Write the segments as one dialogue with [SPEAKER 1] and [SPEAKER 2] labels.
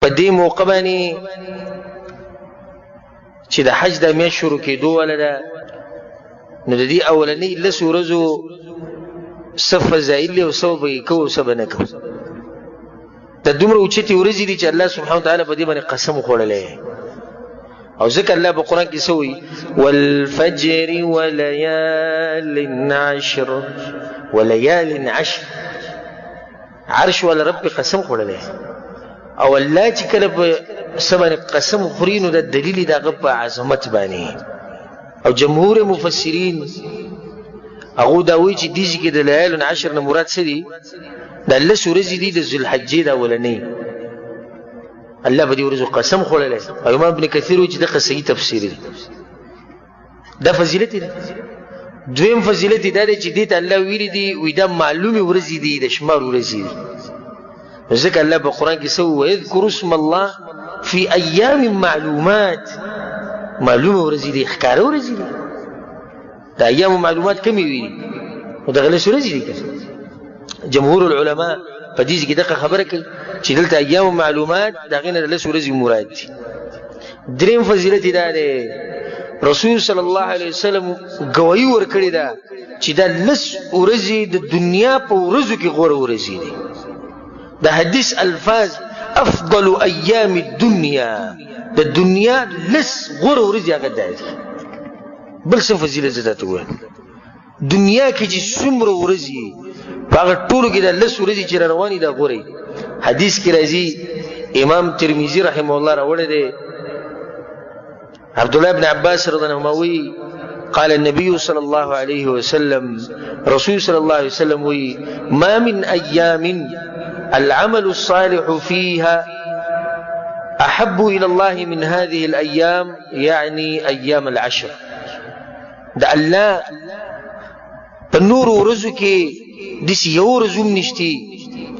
[SPEAKER 1] په دې موقع باندې چې د حج د میاشت شروع کېدو ولا ده، نو د دې اولنۍ لس ورځو څه فضایل دي او څه به یې کوو څه به نه کوو. د دومره اوچتې ورځې دي چې الله سبحانه وتعالی په دې باندې قسم وخوړلی، او ځکه الله په قرآن کې څه وایي؟ والفجر وليال عشر، وليال عشر، عرش ولا رب قسم خوړلی. او الله چې کله په څه باندې قسم خوري نو د دلیل د هغه په عظمت باندې. او جمهور مفسرین هغه دا وایي چې دې کې د لیال عشر نه مراد څه دي؟ دا لس ورځې دي د ذوالحجې د اولنۍ. الله په دې ورځو قسم خوړلی. او امام ابن کثیر وایي چې دغه صحیح تفسیر دی. دا فضیلت دی. دویم فضیلت دا دی چې دې ته الله ویلي دي وایي دا معلومې ورځې دي، د شمار ورځې دي. ځکه الله په قرآن کې څه وایي؟ وَيَذْكُرُ اسْمَ اللَّهِ فِي أَيَّامٍ مَعْلُومَاتٍ. معلومه ورځې دي، ښکاره ورځې دي. د ایامو معلومات کمې وي نو دغه لس ورځې دي. جمهور العلماء په دې کې دغه خبره کوي چې دلته ایام معلومات د هغې نه د لس ورځې مراد دي. دریم فضیلت دا دی رسول صلی الله علیه وسلم ګواهي ورکړې ده چې دا لس ورځې د دنیا په ورځو کې غوره ورځې دي. د حدیث الفاظ افضل ایام الدنیا، د دنیا لس غوره ورځې هغه دا دي. بل څه فضیلت زه درته ووایم، دنیا کې چې څومره ورځې په هغه ټولو کې د لس ورځې چې را روانې دا غوره. حدیث کې راځي، امام ترمذي رحمه الله راوړی دی، عبد الله بن عباس رضی الله عنهما وی قال النبي صلى الله عليه وسلم، رسول صلى الله عليه وسلم وی ما من أيام العمل الصالح فيها أحب إلى الله من هذه الأيام، يعني أيام العشر. دا الله په نور ورځو کې داسې یو ورځ هم نشته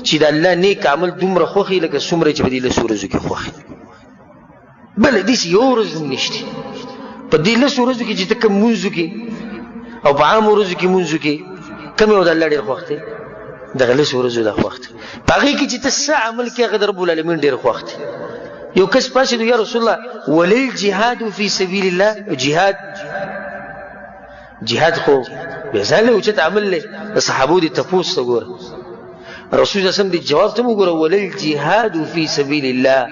[SPEAKER 1] چې د الله نیک عمل دومره خوښي لکه څومره چې په دې لسو ورځو کې خوښي. بله داسې یو ورځ هم نشته په دې لسو ورځو کې چې ته کوم مونځ وکړې او په عامو ورځو کې مونځ وکړې، کوم یو د الله ډېر خوښ دی؟ دغه لسو ورځو دا خوښ دی. په هغې کې چې ته څه عمل کې هغه د رب العالمین ډېر خوښ دی. یو کس پاسېدو یا رسول الله وللجهاد فی سبیل الله، جهاد خو بېځایه اوچت عمل دی. د صحابو دې تپوس ته ګوره، رسول صلی الله علیه وسلم دې جواب ته وګوره وللجهاد فی سبیل الله،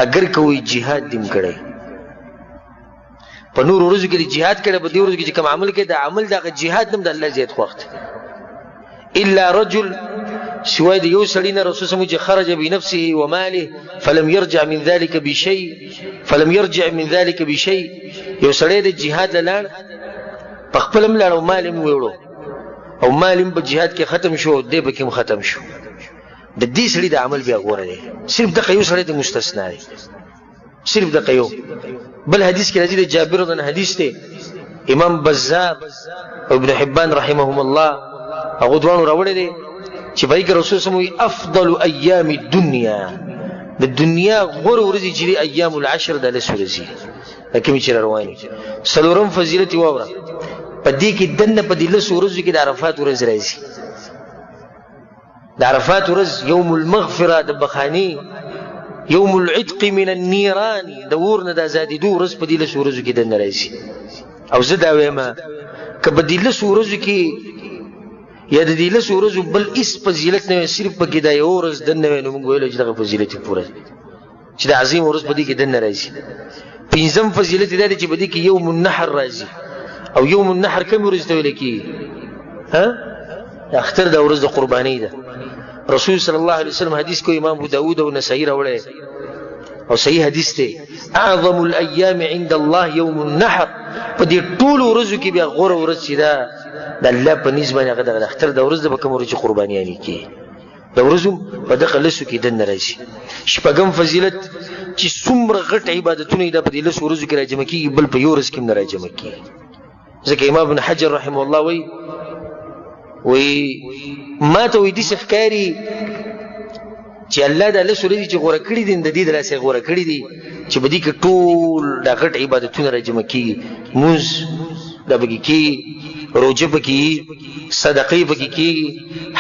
[SPEAKER 1] اگر کوئی جهاد دې کړی په نور ورځو کې جهاد کړی، په دې ورځو کې چې کوم عمل کوي دا عمل دغه جهاد هم د الله زیات خوښ دی. الا رجل، سوای د یو سړي نه رسول صلی الله علیه وسلم چې خرج بنفسه وماله فلم يرجع من ذلك بشيء، یو سړی د جهاد لاړ په خپل هم لاړ او مال هم ویوړو او مال هم په جهاد کې ختم شو، دی پکې هم ختم شو. د دې سړي د عمل بیا غوره دی. صرف دغه یو سړی ته مستثنا دی، صرف دغه یو. بل حدیث کې راځي د جابر رضی الله عنه حدیث دی، امام بزار او ابن حبان رحمهم الله هغه دوانو راوړی دی چې په کې رسول صلی الله علیه وسلم افضل ایام الدنیا، د دنیا غوره ورځې چې دي ایام العشر د لس ورځې کومې چې روانې. څلورم فضیلت یې واوره، په دې کې دننه په دې لسو ورځو کې د عرفات ورځ راځي. د عرفات ورځ یوم المغفره د بخاني، یوم العتق من النیران د اور نه د ازادېدو ورځ په دې لسو ورځو کې دننه راځي. او زه دا وایم که په دې لسو ورځو کې یا د دې لسو ورځو بل هېڅ فضیلت نه وي، صرف پکې دا یو ورځ دننه وی، نو موږ ویلی چې دغه فضیلت یې پوره دی چې د عظیم ورځ په دې کې دننه راځي. پنځم فضیلت دا دی چې په دې کې یوم النحر راځي. او یوم النحر کوم ورځ ته ویل کېږي؟ اختر دا ورځ د قربانۍ ده. رسول صلی الله علیه وسلم حدیث کو امام ابو داود او نسائی راوړی او صحیح حدیث دی، اعظم الایام عند الله یوم النحر. په دې ټولو ورځو کې بیا غوره ورځ چې ده د الله په نسبت باندې هغه د اختر د ورځ ده، په کوم ورځ چې قربانیانې کېږي د ورځو په دغه لسو کې دننه راځي. شپږم فضیلت چې څومره غټ عبادتونه دا په دې لسو ورځو کې راجمع کېږي، بل په یو ورځ کې هم نه راجمع کېږي. ځکه امام ابن حجر رحمه الله وی ما ته وی داسې ښکاري چې الله دا لس ورځې چې غوره کړي دي د دې دلاسې غوره کړي دي چې په دې کې ټول دا غټ عبادتونه راجمع کېږي. مونځ دا پکې کېږي، روژه پکې کېږي، صدقې پکې کېږي،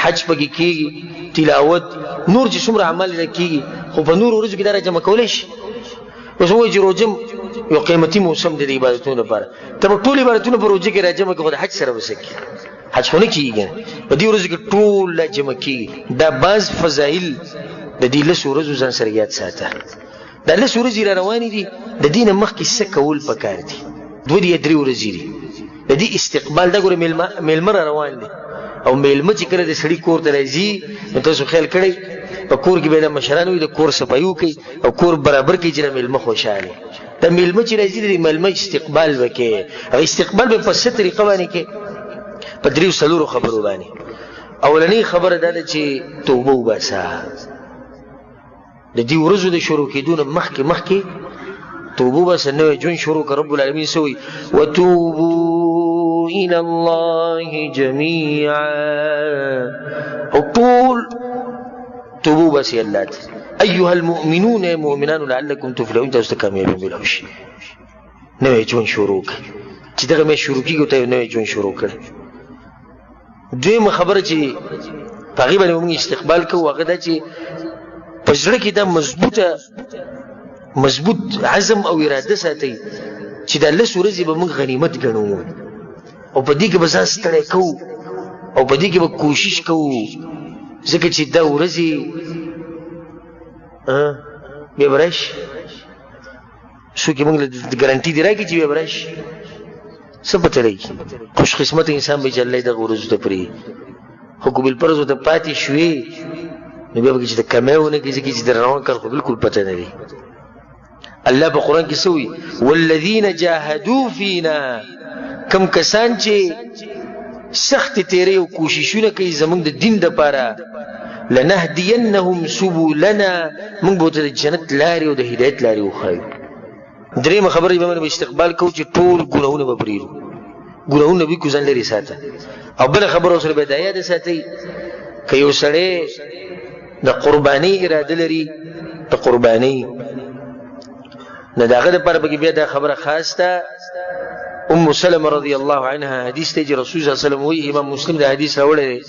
[SPEAKER 1] حج پکې کېږي، تلاوت، نور چې څومره عمل کېږي خو په نور ورځو کې دا راجمع کولی شي. اوس وایي چې روژه یو قیمتي موسم دی د عبادتونو لپاره، ته به ټول عبادتونه په روژه کې راجمع کړې، خو د حج سره به څه کړې؟ حج خو نه کېږي، په دې ورځو کې ټول راجمع کېږي. دا بعض فضایل د دې لسو ورځو ځان سره یاد ساته. دا لسو ورځې را روانې دي، د دې نه مخکې څه کول پکار دي؟ 2 یا 3 ورځې دي د دې استقبال. دا ګوره میلمه را روان دي، او میلمه چې کله د سړي کور ته راځي نو تاسو خیال کړئ په کور کې به د مشران وي، د کور صفایي وکړي او کور برابر کړي چې د میلمه خوشحاله. د میلمه چې راځي د میلمه استقبال وکړي، او استقبال به په څه طریقه باندې کې؟ په 3 خبرو باندې. اولنۍ خبره دا ده چې توبه وباسه. د دې ورځو د شروع کېدو نه مخکې توبه وباسه، نوی ژوند شروع کړه. رب العالمین سوی وتوبوا الى الله جميعا، او ټول توبه وباسئ الله ته. ايها المؤمنون مؤمنان لعلكم تفلحون، تاسو ته کامیابی ملو شي. نوی ژوند شروع کړه چې دغه مې شروع کېږي ته نوی ژوند شروع کړه. دویمه خبره چې په هغې باندې موږ استقبال کوو هغه دا چې په زړه کې دا مضبوط عزم او اراده ساتئ چې دا 10 ورځې به موږ غنیمت ګڼو، او په دې کې به ځان ستړی کوو، او په دې کې به کوشش کوو، ځکه چې دا ورځې بیا به راشي. څوک یې موږ له ګارنټي دې راکړي چې بیا به راشي؟ څه پته لګي؟ خوش قسمت انسان به چې الله یې دغه ورځو ته پرېږدي. خو که بالفرض ورته پاتې شوې نو بیا به چې د کمی ونه کړي، ځکه چې د روان کال خو بالکل پته نه دی. الله په قرآن کې څه وایي؟ والذین جاهدوا فینا، کم کسان چې سخت تیرې او کوششونه کوي زموږ د دین دپاره، لنهدینهم سبلنا، موږ به ورته د جنت لارې او د هدایت لارې وښایو. درېیمه خبره به موږ استقبال کوو چې ټول ګناهونه به پرېږدو، ګناهونه به ځان لرې ساته. او بله خبره ورسره به دا یاده ساتئ که یو سړی د قربانۍ اراده لري، د قربانۍ نو د هغه دپاره پکې بیا دا خبره خاص ده. ام سلمه رضی الله عنها حدیث دی چې رسول صلی الله علیه وسلم وایي، امام مسلم دا حدیث راوړی دی: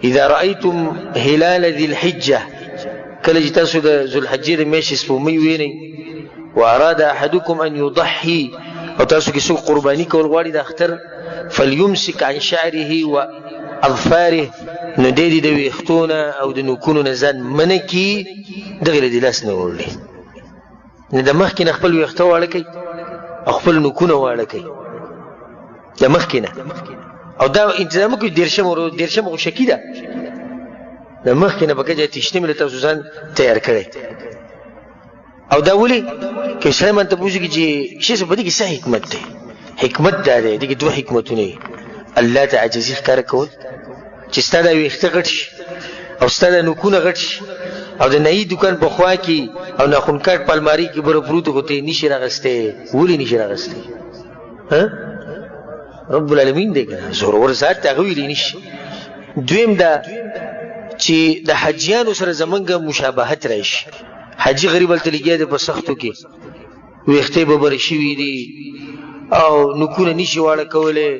[SPEAKER 1] اذا رأيتم هلال ذي الحجه، کله چې تاسو د ذوالحجې د میاشتې سپوږمۍ ووینئ، واراد احدكم ان يضحي، او تاسو کې څوک قرباني کول غواړي د اختر، فليمسك عن شعره واظفاره، نو دې د ویښتونه او د نوکونو نه ځان منع کړي، دغې له دې لاس نه وړلي. نو د مخکې نه خپل ویښته واړه کوي او خپل نوکونه واړه کوي د مخکې نه، او دا انتظام وکړي 13 خو شکي ده، د مخکې نه به که تشتمې له تاسو ځان تیار کړی. او دا ولې که سړی من ته پوښتنه چې شیخ په دې کې څه حکمت دی؟ حکمت دا دی، دې کې 2 حکمتونه دي. الله ته عاجزي ښکاره کول چې ستا دا ویښته غټ شي او ستا دا نوکونه غټ شي، او د نایي دکان په خوا کې او ناخن کاټ په المارۍ کې بره پروت خو ته یې نشي راغستی. ولې نشي راغستی؟ رب العالمین دی که زورور ذات ته هغه ویلی نشي. دویم دا چې د حجیانو سره زمونږ مشابهت راشي. حاجي غریب هلته لګیا دی په سختو کې، ویښتې به برې شوي دي او نوکونه نشي واړه کولی،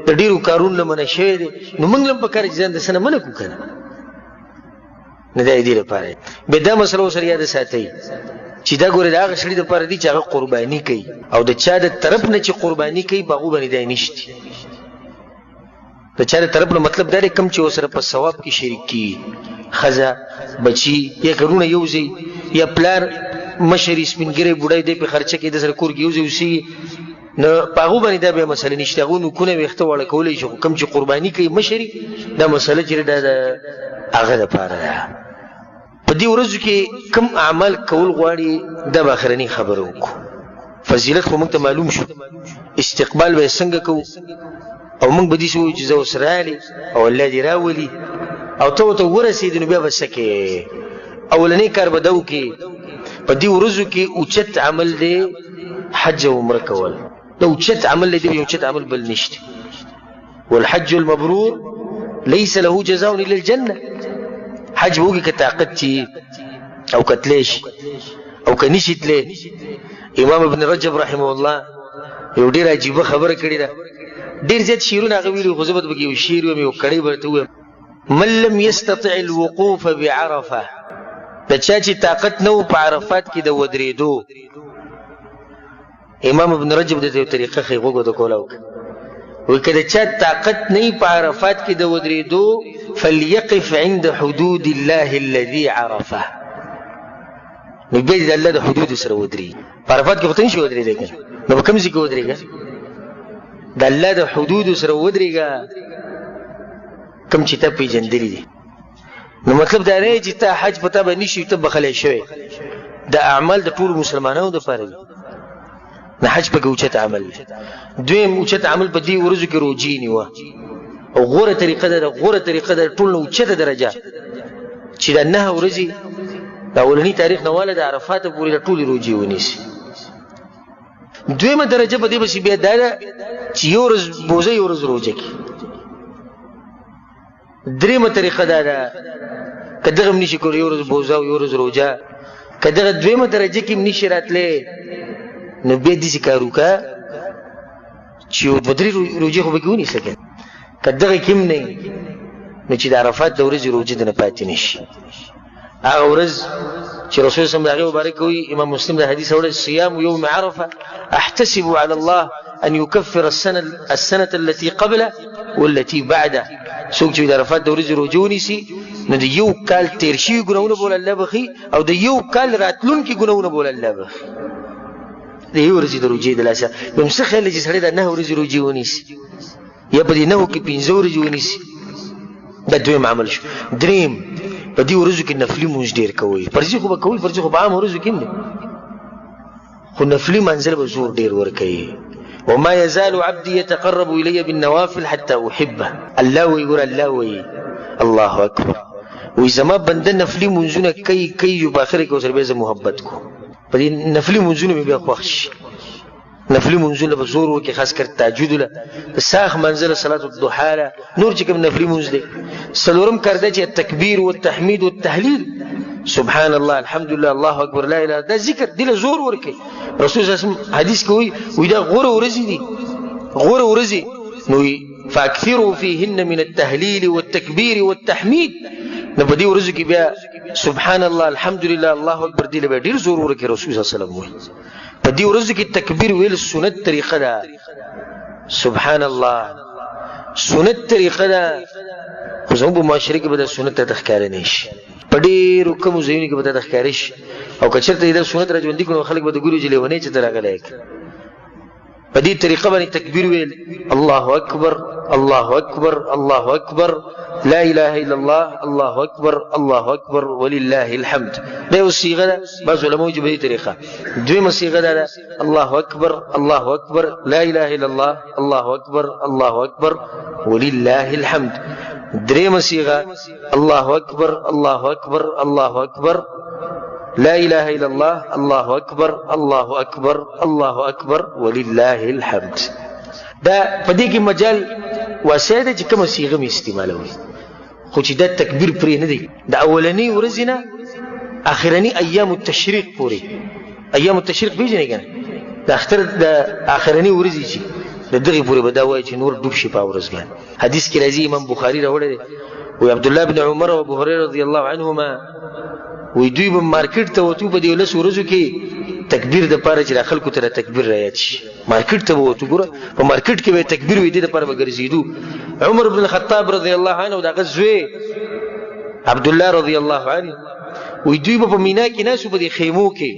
[SPEAKER 1] د ډېرو کارونو نه منع شوی دی. نو موږ هم پکار چې ځان د څه نه منع کړو که نه، نه دا د دې لپاره. بیا دا مسله ورسره یاده ساتئ چې دا ګورې د هغه سړي دپاره دي چې هغه قرباني کوي، او د چا د طرف نه چې قرباني کوي په هغو باندې دا نشته. د چا د طرف نه مطلب دا دی کوم چې ورسره په ثواب کې شریک کېږي، ښځه، بچي، یا کارونه یو ځای، یا پلار مشر سپین ږیری بوډۍ دی په خرچه کې د سره کور کې یو ځای اوسېږي، نو په هغو باندې دا بیا مسله نشته. هغو نوکونه ویښته واړه کولی شي، خو کوم چې قرباني کوي مشري، دا مسله چې دا د هغه دپاره ده. په دې ورځو کې کوم اعمال کول غواړي دا به اخرنۍ خبره وکړو. فضیلت خو موږ ته معلوم شو، استقبال به یې څنګه کوو، او موږ به داسې وایو چې زه اوس راغلی او الله دې راولي او ته ورته ورسېدې، نو بیا به څه کوې؟ اولنی کار به دا وکړې په دې ورځو کې اوچت عمل دی حج او عمره کول. دا اوچت عمل دی، یو اوچت عمل بل نشته. والحج المبرور ليس له جزاء الا الجنه. حج وګي که طاقت چی او کتلیش او کنيشي تلې. امام ابن رجب رحمه الله یو ډیر عجیب خبره کړې ده، ډیر زیات شیرونه هغه ویلي، خو زبد بګي یو شیر یو کړي ورته و: من لم يستطع الوقوف بعرفه د چا چې طاقت نه و په عرفات کې د ودرېدو، امام ابن رجب د دې طریقه ښیي، غوږ ورته کوله وکړه، وایي که د چا طاقت نه وي په عرفات کې د ودرېدو فلیقف عند حدود الله الذي عرفه، نو بیا د الله د حدودو سره ودرېږي. په عرفات کې خو ته نشي ودرېدی که نو په کوم ځای کې ودرېږه؟ د الله د حدودو سره ودرېږه کوم چې ته پېژندلي دي. نو مطلب دا دی چې ته حج په تا به نشي، ته بخلی شوی. د اعمال د ټولو مسلمانانو دپاره دي، نه حج پکې اوچت عمل دی. دویم اوچت عمل په دې ورځو کې روجې نیوه، او غوره طریقه ده، غوره طریقه ده ټول نه اوچته درجه چې دا 9 ورځې د اولني تاریخ نه واله د عرفات پورې د ټولې روجې ونیسي. دویمه درجه په دې پسې بیا دا ده چې یو ورځ بوزه یو ورځ روجه کړي. دریمه طریقه دا ده که دغه هم نشي کولی یو ورځ بوزه او یو ورځ روجه، که دغه دویمه درجه کې هم نشي راتلی نو بیا داسې کار وکړه چې یو 2-3 روجې خو به کې ونیسه که که دغه کې هم نه نو چې د عرفات د ورځې روجې دنه پاتې نه شي. هغه ورځ چې رسول صلی الله علیه وسلم د هغې مبارک وایي، امام مسلم د حدیث راوړی، صیام یوم عرفه احتسب علی الله ان یکفر السنه التي قبله والتي بعده. څوک چې د عرفات د ورځې روجې ونیسي نو د یو کال تېر شوي ګناهونه به الله بخي، او د یو کال راتلونکي ګناهونه به الله بخي د یو ورځې د روجې د لاسه. نو څه خیال دی چې سړی دا 9 ورځې روجې ونیسي یا په دې 9 کې 15 ورځې ونیسي؟ دا دویم عمل شو. دریم په دې ورځو کې نفلي مونځ ډېر کوئ، فرضي خو به کوئ، فرضي خو په عام ورځو کې هم دی، خو نفلي منزل به زور ډېر ورکوي. وما يزال عبدي يتقرب الي بالنوافل حتى احبه. الله وی ګور، الله وی الله اکبر، وی زما بنده نفلي منځونه کوي په اخر کې اوسره به زه محبت کو. په دې نفلي منځونه مې بیا خوښ شي. نفلي منځونه به زور وکړي، خاص کر تهجد له ساخ منزله صلات الضحى له نور چې کوم نفلي منځ دی. څلورم کار دی چې التکبیر والتحمید والتهلیل، سبحان الله، الحمد لله، الله اکبر، لا اله، دا ذکر دی له زور ورکړي. رسول صلی الله علیه وسلم حدیث کې وایي دا غوره ورځې دي، غوره ورځې، نو فاکثروا فیهن من التهلیل والتکبیر والتحمید. نو په دې ورځو کې بیا سبحان الله، الحمد لله، الله اکبر دی له ډېر زور ورکړي. رسول صلی الله علیه وسلم وایي په دې ورځو کې تکبیر ویل سنت طریقه ده، سبحان الله سنت طریقه ده، خو زموږ په معاشره کې به دا سنت ته ښکاره نه شي، په ډېرو کمو ځایونو کې به دا ښکاره شي. او که چېرته دا سنت را ژوندي کړو خلک به د ګوري چې لیونی چې ته راغلی یې. په دې طریقه باندې تکبیر ویل، الله اکبر الله اکبر الله اکبر، لا اله الا الله، الله اکبر الله اکبر ولله الحمد. دا یو صیغه ده، بعض علماء وایي چې په دې طریقه. دویمه صیغه ده الله اکبر الله اکبر، لا اله الا الله، الله اکبر الله اکبر ولله الحمد. دریمه صیغه الله اکبر الله اکبر الله اکبر، لا اله الا الله، الله اکبر الله اکبر الله اکبر ولله الحمد. دا په دې کې مجال واسع دی چې کومه صیغه مې استعمالوي، خو چې دا تکبیر پرې نه دی. د اولنۍ ورځې نه اخرني ایام التشریق پورې، ایام التشریق پیژنئ که نه، د اختر د اخرنۍ ورځې چې د دغې پورې به دا وایي چې نور ډوب شي په ورځ باندې. حدیث کې راځي، امام بخاري راوړی دی، وایي عبدالله بن عمر او ابو هريره رضی الله عنهما وایي دوی به مارکیټ ته وتو په دې 10 ورځو کې تکبیر د پاره چې خلکو ته تکبیر رایاد شي. مارکیټ ته وته ګوره، په مارکیټ کې به تکبیر وې دي د پاره به ګرځېدو. عمر بن الخطاب رضی الله عنه او دغه زوی عبد الله رضی الله عنه وې دوی په مینا کې ناسو په دې خیمو کې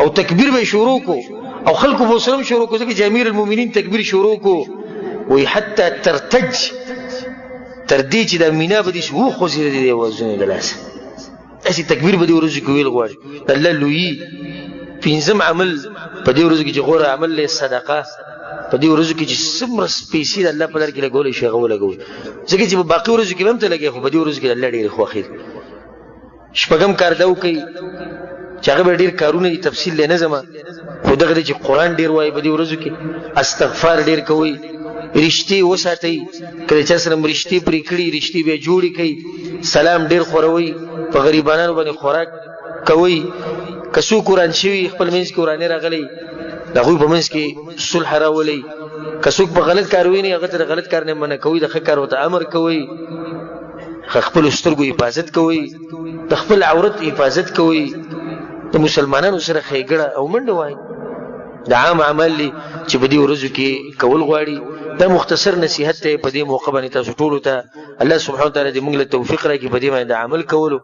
[SPEAKER 1] او تکبیر به شروع کو او خلکو به سلام شروع کو، ځکه چې امیر المؤمنین تکبیر شروع کو. وې حتی ترتج، تر دې چې د مینا به دې شو خو زیره دې وزن د لاس اسی تکبیر به دې ورځو کې ویل غواړي. الله لوی پنځم عمل په دې ورځو کې چې غوره عمل له صدقه، په دې ورځو کې چې څومره پیسې د الله په لار کې لګولې شي هغه ولګوي، ځکه چې په باقي ورځو کې هم ته لګي، خو په دې ورځو کې الله ډېر خوښي. شپږم کار دا وکړي چې هغه به ډېر کارونه دي، تفصیل نه زما، خو دغه دی چې قرآن ډېر وایي په دې ورځو کې، استغفار ډېر کوئ، رښتې وساتئ، که د چا سره م رښتې پرې کړي رښتې به جوړې کوي، سلام ډېر خوروئ، په غریبانانو باندې خوراک کوئ، که څوک قرآن شوي خپل منځ کې ورانې راغلی د هغوی په منځ کې صلح راولئ، که څوک په غلط کار ویني هغه ته د غلط کار نه منع کوئ، د ښه کار ورته امر کوئ. خپل سترګو حفاظت کوئ د خپل عورت حفاظت کوئ د مسلمانانو سره ښېګړه او منډه وایي د عام عمل دی چې په دې ورځو کې کول غواړي دا مختصر نصیحت دی په دې موقع باندې تاسو ټولو ته الله سبحانه وتعالی دې موږ له توفیق راکړي په دې باندې عمل کولو